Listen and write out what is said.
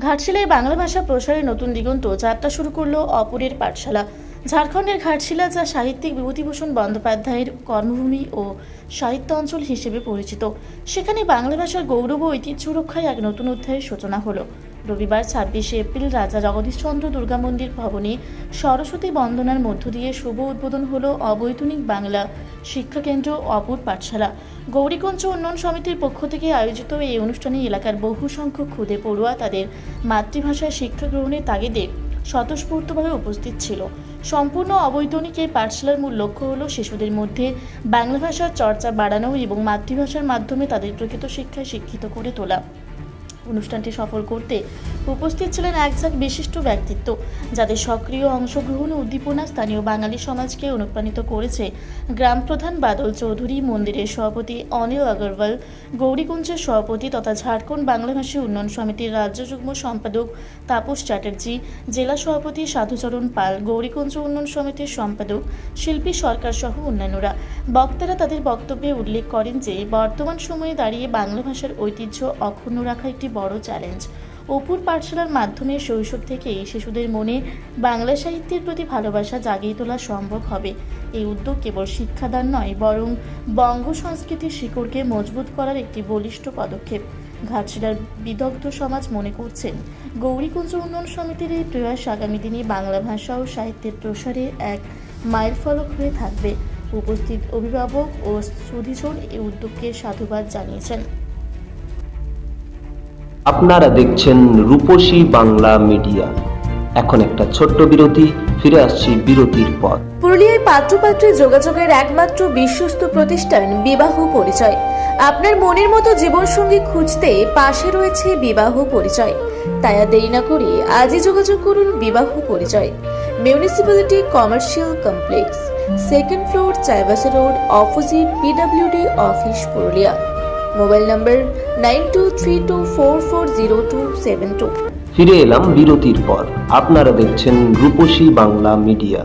ঘাটশিলায় বাংলা ভাষা প্রসারে নতুন দিগন্ত যাত্রা শুরু করলো অপরের পাঠশালা। ঝাড়খণ্ডের ঘাটশিলা, যা সাহিত্যিক বিভূতিভূষণ বন্দ্যোপাধ্যায়ের কর্মভূমি ও সাহিত্য অঞ্চল হিসেবে পরিচিত, সেখানে বাংলা ভাষার গৌরব ও ঐতিহ্য রক্ষায় এক নতুন অধ্যায়ের সূচনা হলো। রবিবার ২৬শে এপ্রিল রাজা জগদীশচন্দ্র দুর্গা মন্দির ভবনে সরস্বতী বন্দনার মধ্য দিয়ে শুভ উদ্বোধন হলো অবৈতনিক বাংলা শিক্ষাকেন্দ্র অপর পাঠশালা। গৌরীকুঞ্জ উন্নয়ন সমিতির পক্ষ থেকে আয়োজিত এই অনুষ্ঠানে এলাকার বহু সংখ্যক ক্ষুদে পড়ুয়া তাদের মাতৃভাষায় শিক্ষা গ্রহণের তাগিদে স্বতঃস্ফূর্তভাবে উপস্থিত ছিল। সম্পূর্ণ অবৈতনিক এই পাঠশালার মূল লক্ষ্য হল শিশুদের মধ্যে বাংলা ভাষার চর্চা বাড়ানো এবং মাতৃভাষার মাধ্যমে তাদের প্রকৃত শিক্ষায় শিক্ষিত করে তোলা। অনুষ্ঠানটি সফল করতে উপস্থিত ছিলেন একঝাঁক বিশিষ্ট ব্যক্তিত্ব, যাদের সক্রিয় অংশগ্রহণ ও উদ্দীপনা স্থানীয় বাঙালি সমাজকে অনুপ্রাণিত করেছে। গ্রাম প্রধান বাদল চৌধুরী, মন্দিরের সভাপতি অনিল আগরওয়াল, গৌরীকুঞ্জের সভাপতি তথা ঝাড়খণ্ড বাংলাভাষী উন্নয়ন সমিতির রাজ্য যুগ্ম সম্পাদক তাপস চ্যাটার্জি, জেলা সভাপতি সাধুচরণ পাল, গৌরীকুঞ্জ উন্নয়ন সমিতির সম্পাদক শিল্পী সরকার সহ অন্যান্যরা। বক্তারা তাদের বক্তব্যে উল্লেখ করেন যে বর্তমান সময়ে দাঁড়িয়ে বাংলা ভাষার ঐতিহ্য অক্ষুণ্ণ রাখা একটি বড় চ্যালেঞ্জ। অপুর পাঠশালার মাধ্যমে শৈশব থেকেই শিশুদের মনে বাংলা সাহিত্যের প্রতি ভালোবাসা জাগিয়ে তোলা সম্ভব হবে। এই উদ্যোগ কেবল শিক্ষাদান নয়, বরং বঙ্গ সংস্কৃতির শিকড়কে মজবুত করার একটি বলিষ্ঠ পদক্ষেপ। ঘাটশিলার বিদগ্ধ সমাজ মনে করছেন, গৌরীকুঞ্জ উন্নয়ন সমিতির এই প্রয়াস আগামী দিনে বাংলা ভাষা ও সাহিত্যের প্রসারে এক মাইলফলক হয়ে থাকবে। উপস্থিত অভিভাবক ও সুধীজন এই উদ্যোগকে সাধুবাদ জানিয়েছেন। আপনারা দেখছেন রূপসী বাংলা মিডিয়া। এখন একটা ছোট্ট বিরতি, ফিরে আসছি বিরতির পর। পুরুলিয়ায় পাত্রপাত্রী যোগাযোগের একমাত্র বিশ্বস্ত প্রতিষ্ঠান বিবাহ পরিচয়। আপনার মনের মতো জীবনসঙ্গী খুঁজতে পাশে রয়েছে বিবাহ পরিচয়। তাই আর দেরি না করে আজই যোগাযোগ করুন বিবাহ পরিচয়। Municipality commercial complex, 2nd floor, Chaibasa road, opposite PWD office, Purulia. Mobile নম্বর 9232440272। ফিরে এলাম বিরতির পর। আপনারা দেখছেন রূপসী বাংলা মিডিয়া।